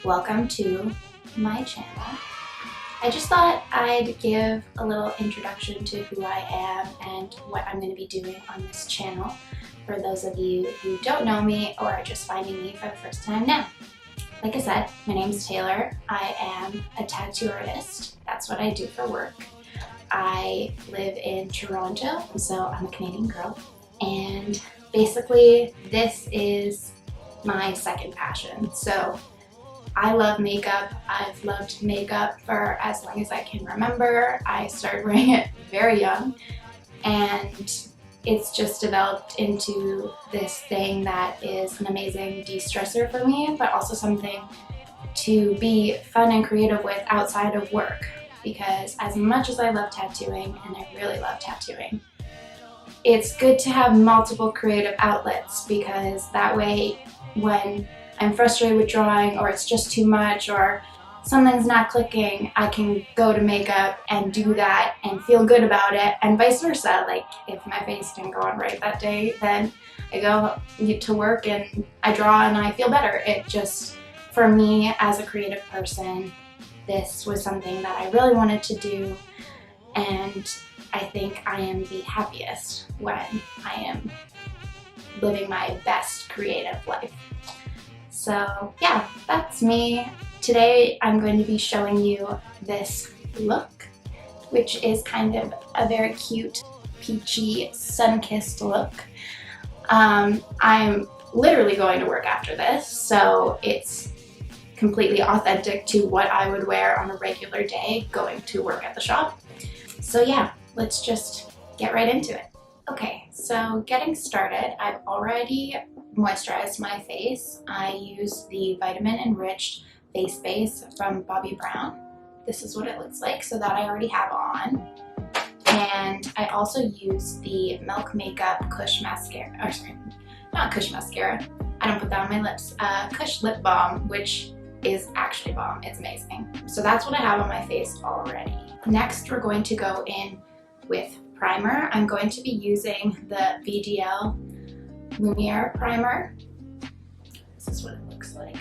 welcome to my channel. I just thought I'd give a little introduction to who I am and what I'm going to be doing on this channel for those of you who don't know me or are just finding me for the first time now. Like I said, my name's Taylor. I am a tattoo artist. That's what I do for work. I live in Toronto, so I'm a Canadian girl, and basically this is my second passion. So I love makeup. I've loved makeup for as long as I can remember. I started wearing it very young, and it's just developed into this thing that is an amazing de-stressor for me, but also something to be fun and creative with outside of work. Because as much as I love tattooing, and I really love tattooing, it's good to have multiple creative outlets, because that way when I'm frustrated with drawing, or it's just too much, or something's not clicking, I can go to makeup and do that and feel good about it, and vice versa. Like if my face didn't go on right that day, then I go to work and I draw and I feel better. It just, for me as a creative person, this was something that I really wanted to do, and I think I am the happiest when I am living my best creative life. So yeah, that's me. Today I'm going to be showing you this look, which is kind of a very cute, peachy, sun-kissed look. I'm literally going to work after this, so it's completely authentic to what I would wear on a regular day going to work at the shop. So yeah, let's just get right into it. Okay, so getting started, I've already moisturized my face. I use the vitamin enriched face base from Bobbi Brown. This is what it looks like, so that I already have on. And I also use the Milk Makeup Kush Mascara, or sorry, not Kush Mascara, I don't put that on my lips, Kush Lip Balm, which is actually bomb. It's amazing. So that's what I have on my face already. Next, we're going to go in with primer. I'm going to be using the VDL Lumiere primer. This is what it looks like.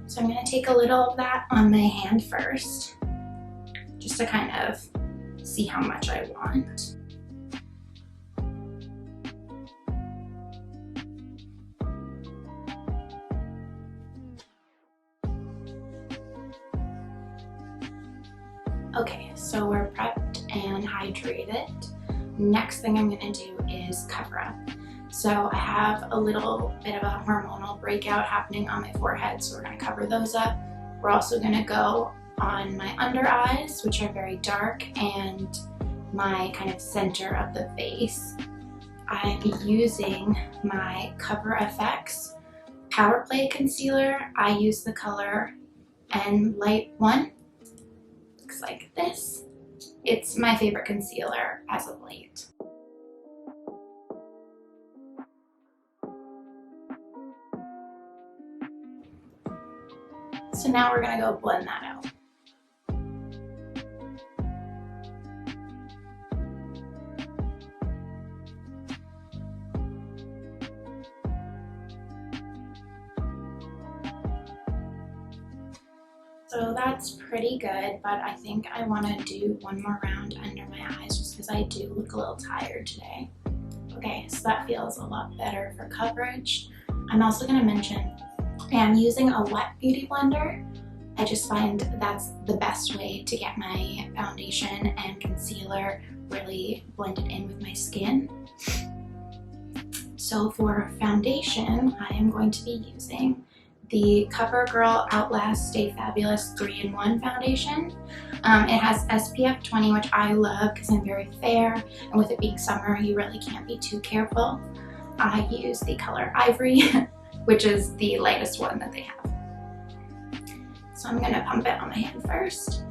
So I'm going to take a little of that on my hand first, just to kind of see how much I want. Okay, so we're prepped and hydrated. Next thing I'm going to do is cover up. So I have a little bit of a hormonal breakout happening on my forehead, so we're going to cover those up. We're also going to go on my under eyes, which are very dark, and my kind of center of the face. I'm using my Cover FX Power Play Concealer. I use the color N Light 1. Looks like this. It's my favorite concealer as of late. So now we're gonna go blend that out. So that's pretty good, but I think I want to do one more round under my eyes just because I do look a little tired today. Okay, so that feels a lot better for coverage. I'm also going to mention I am using a wet beauty blender. I just find that's the best way to get my foundation and concealer really blended in with my skin. So for foundation, I am going to be using the CoverGirl Outlast Stay Fabulous 3-in-1 foundation. It has SPF 20, which I love because I'm very fair, and with it being summer, you really can't be too careful. I use the color Ivory, which is the lightest one that they have. So I'm gonna pump it on my hand first.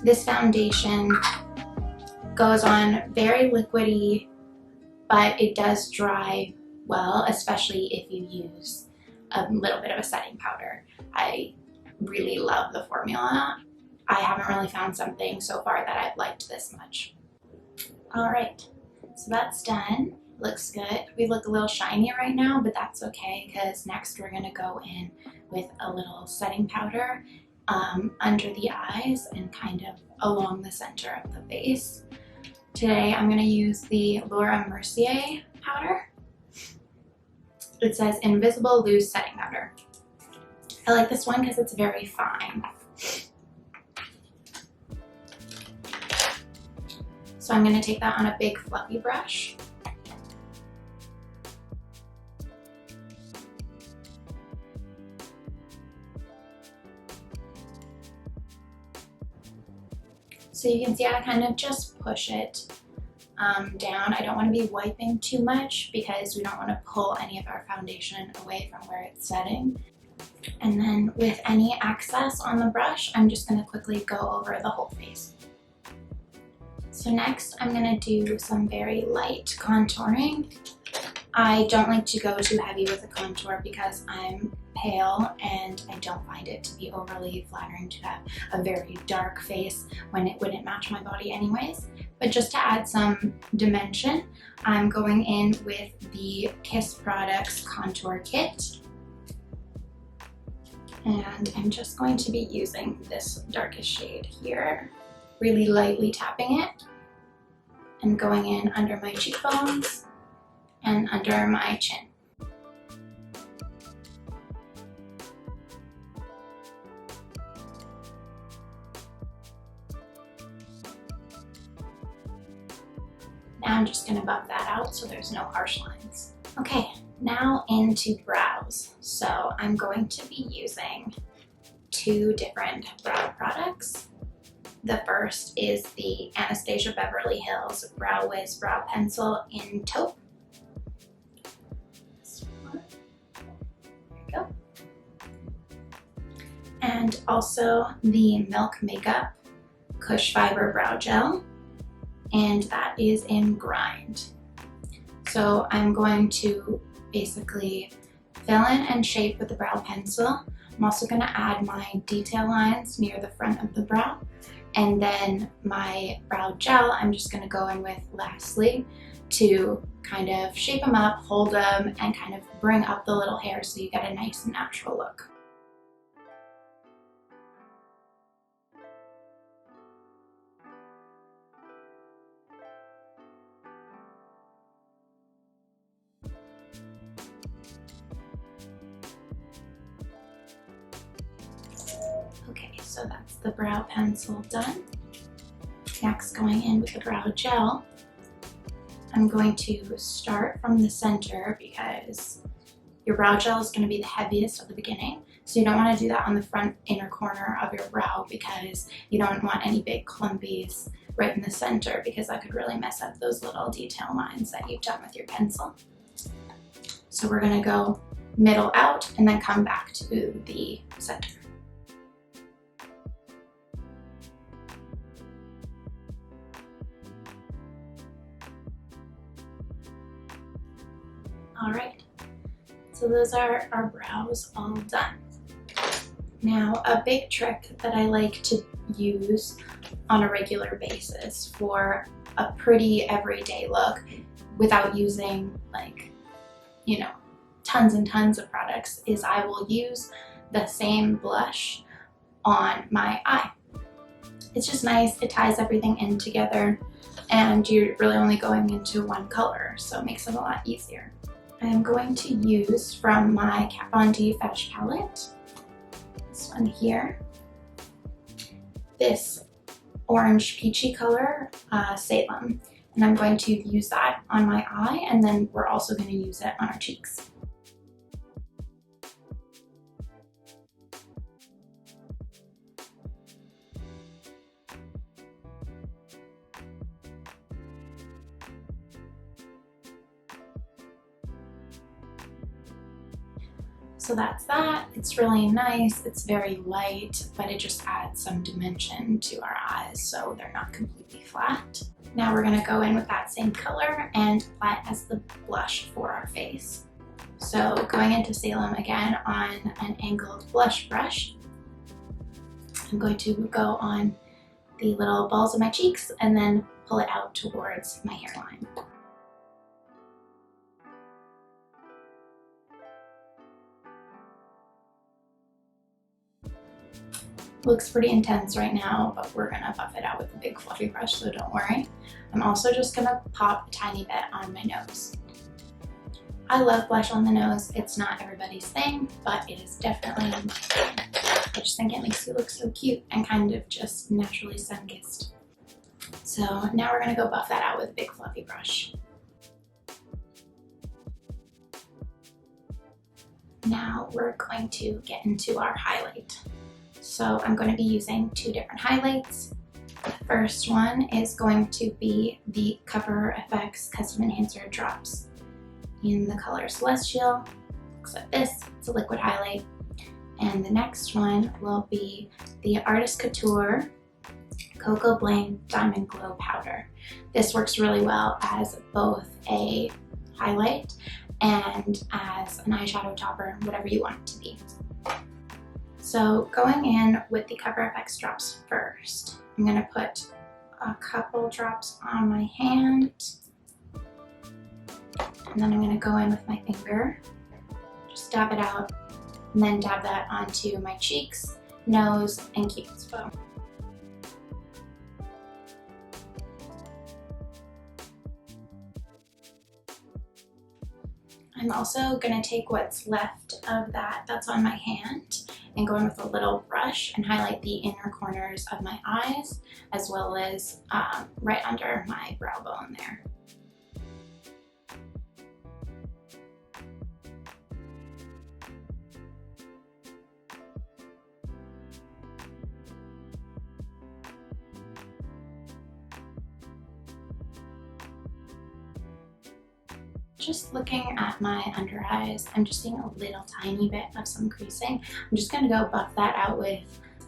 This foundation goes on very liquidy, but it does dry well, especially if you use a little bit of a setting powder. I really love the formula. I haven't really found something so far that I've liked this much. All right, So that's done. Looks good. We look a little shiny right now, but that's okay because next we're going to go in with a little setting powder under the eyes and kind of along the center of the face. Today I'm going to use the Laura Mercier powder. It says Invisible Loose Setting Powder. I like this one because it's very fine. So I'm going to take that on a big fluffy brush. So you can see I kind of just push it down. I don't want to be wiping too much because we don't want to pull any of our foundation away from where it's setting. And then with any excess on the brush, I'm just going to quickly go over the whole face. So next I'm going to do some very light contouring. I don't like to go too heavy with the contour because I'm pale and I don't find it to be overly flattering to have a very dark face when it wouldn't match my body anyways. But just to add some dimension, I'm going in with the Kiss Products Contour Kit. And I'm just going to be using this darkest shade here, really lightly tapping it and going in under my cheekbones and under my chin. Now I'm just going to buff that out so there's no harsh lines. Okay, now into brows. So I'm going to be using two different brow products. The first is the Anastasia Beverly Hills Brow Wiz Brow Pencil in Taupe. There we go. And also the Milk Makeup Cush Fiber Brow Gel, and that is in Grind. So I'm going to basically fill in and shape with the brow pencil. I'm also going to add my detail lines near the front of the brow. And then my brow gel, I'm just going to go in with lastly to kind of shape them up, hold them, and kind of bring up the little hair so you get a nice natural look. Okay, so that's the brow pencil done. Next, going in with the brow gel, I'm going to start from the center because your brow gel is going to be the heaviest at the beginning. So you don't want to do that on the front inner corner of your brow because you don't want any big clumpies right in the center because that could really mess up those little detail lines that you've done with your pencil. So we're going to go middle out and then come back to the center. Alright, so those are our brows all done. Now, a big trick that I like to use on a regular basis for a pretty everyday look without using tons and tons of products is I will use the same blush on my eye. It's just nice, it ties everything in together and you're really only going into one color, so it makes it a lot easier. I'm going to use from my Kat Von D Fetish palette, this one here, this orange peachy color, Salem, and I'm going to use that on my eye, and then we're also going to use it on our cheeks. So that's that. It's really nice. It's very light, but it just adds some dimension to our eyes so they're not completely flat. Now we're going to go in with that same color and apply it as the blush for our face. So going into Salem again on an angled blush brush, I'm going to go on the little balls of my cheeks and then pull it out towards my hairline. Looks pretty intense right now, but we're gonna buff it out with a big fluffy brush, so don't worry. I'm also just gonna pop a tiny bit on my nose. I love blush on the nose. It's not everybody's thing, but it is definitely mine. I just think it makes you look so cute and kind of just naturally sun-kissed. So now we're gonna go buff that out with a big fluffy brush. Now we're going to get into our highlight. So I'm going to be using two different highlights. The first one is going to be the Cover FX Custom Enhancer Drops in the color Celestial. Looks like this. It's a liquid highlight. And the next one will be the Artist Couture Cocoa Bling Diamond Glow Powder. This works really well as both a highlight and as an eyeshadow topper, whatever you want it to be. So going in with the Cover FX drops first, I'm going to put a couple drops on my hand, and then I'm going to go in with my finger, just dab it out, and then dab that onto my cheeks, nose, and Cupid's bow. I'm also going to take what's left of that's on my hand and go in with a little brush and highlight the inner corners of my eyes, as well as right under my brow bone there. Just looking at my under eyes, I'm just seeing a little tiny bit of some creasing. I'm just gonna go buff that out with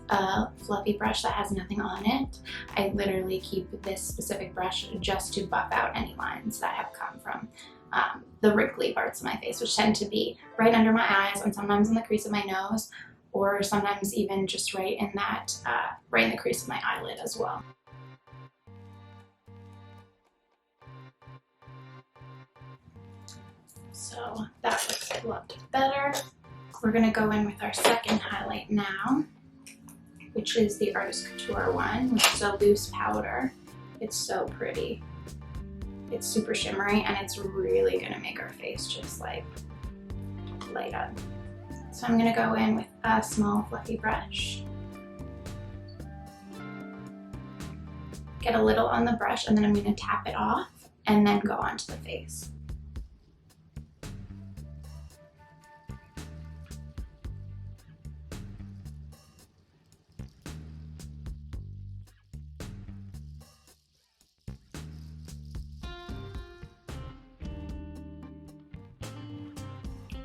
a fluffy brush that has nothing on it. I literally keep this specific brush just to buff out any lines that have come from the wrinkly parts of my face, which tend to be right under my eyes and sometimes in the crease of my nose, or sometimes even just right in that, right in the crease of my eyelid as well. So that looks a lot better. We're gonna go in with our second highlight now, which is the Artist Couture one, which is a loose powder. It's so pretty. It's super shimmery and it's really gonna make our face just like light up. So I'm gonna go in with a small fluffy brush. Get a little on the brush and then I'm gonna tap it off and then go onto the face.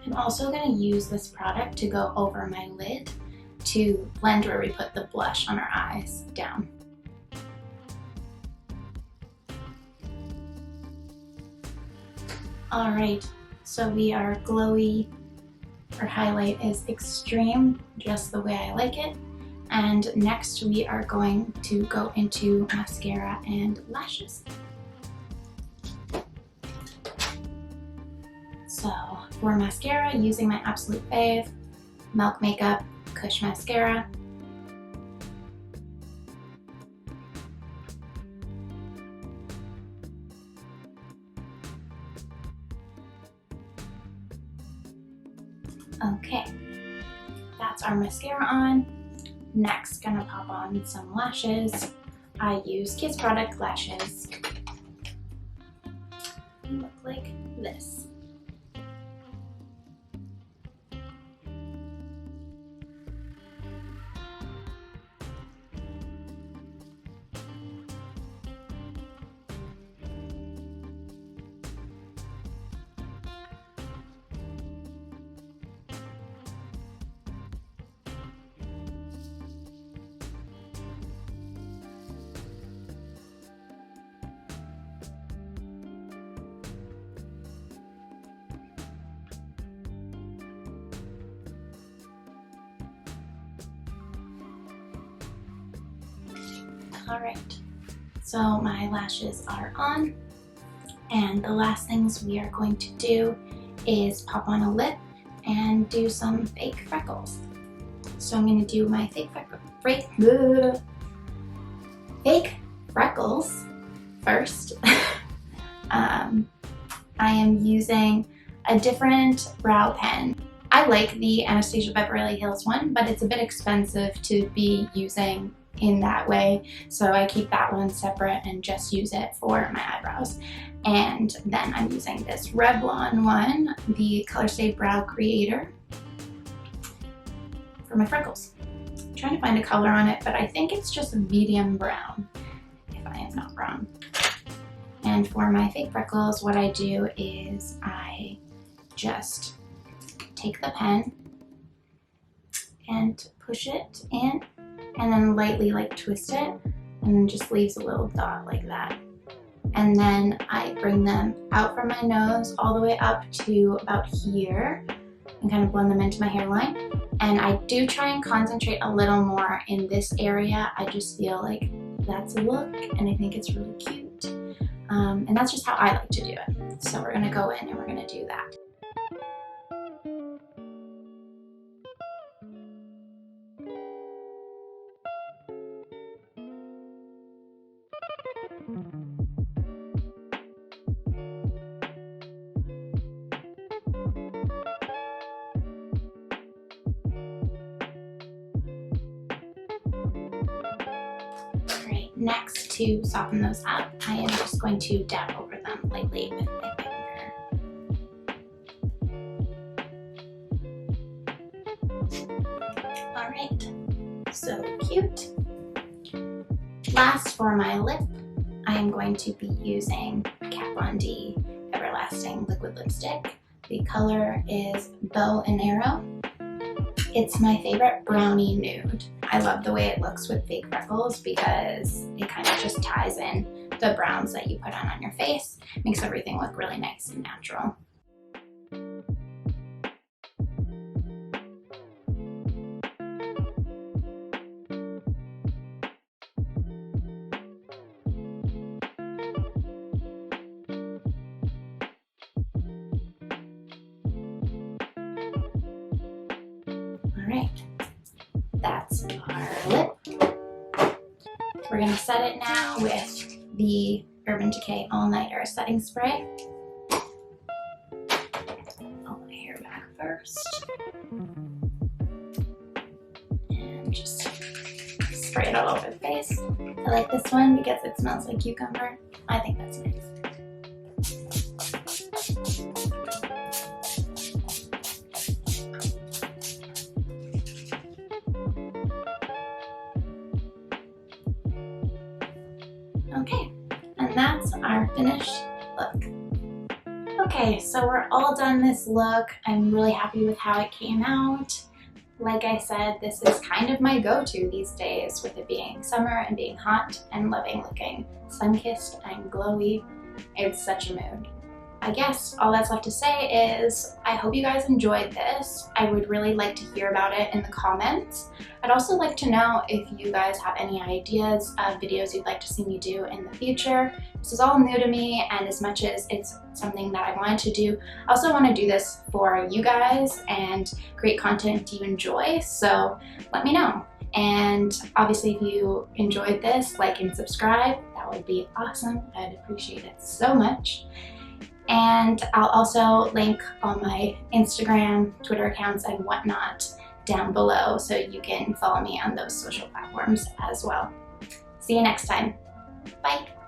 I'm also going to use this product to go over my lid to blend where we put the blush on our eyes down. Alright, so we are glowy. Our highlight is extreme, just the way I like it. And next we are going to go into mascara and lashes. So for mascara, using my absolute fave, Milk Makeup Kush Mascara. Okay, that's our mascara on. Next, gonna pop on some lashes. I use Kiss Product lashes. They look like this. Alright, so my lashes are on, and the last things we are going to do is pop on a lip and do some fake freckles. So I'm going to do my fake fake freckles first. I am using a different brow pen. I like the Anastasia Beverly Hills one, but it's a bit expensive to be using in that way, so I keep that one separate and just use it for my eyebrows. And then I'm using this Revlon one, the Color Stay Brow Creator, for my freckles. I'm trying to find a color on it, but I think it's just medium brown, if I am not wrong. And for my fake freckles, what I do is I just take the pen and push it in, and then lightly like twist it, and then just leaves a little dot like that. And then I bring them out from my nose all the way up to about here and kind of blend them into my hairline. And I do try and concentrate a little more in this area. I just feel like that's a look, and I think it's really cute. And that's just how I like to do it. So we're gonna go in and we're gonna do that. Next, to soften those up, I am just going to dab over them lightly with my finger. Alright, so cute. Last, for my lip, I am going to be using Kat Von D Everlasting Liquid Lipstick. The color is Bow and Arrow. It's my favorite brownie nude. I love the way it looks with fake freckles because it kind of just ties in the browns that you put on your face. Makes everything look really nice and natural. Alright, that's our lip. We're going to set it now with the Urban Decay All Nighter Setting Spray. Pull my hair back first. And just spray it all over the face. I like this one because it smells like cucumber. I think that's nice. Okay, and that's our finished look. Okay, so we're all done this look. I'm really happy with how it came out. Like I said, this is kind of my go-to these days, with it being summer and being hot and loving looking sun-kissed and glowy. It's such a mood. I guess all that's left to say is I hope you guys enjoyed this. I would really like to hear about it in the comments. I'd also like to know if you guys have any ideas of videos you'd like to see me do in the future. This is all new to me, and as much as it's something that I wanted to do, I also want to do this for you guys and create content you enjoy, so let me know. And obviously if you enjoyed this, like and subscribe. That would be awesome. I'd appreciate it so much. And I'll also link all my Instagram, Twitter accounts, and whatnot down below so you can follow me on those social platforms as well. See you next time. Bye.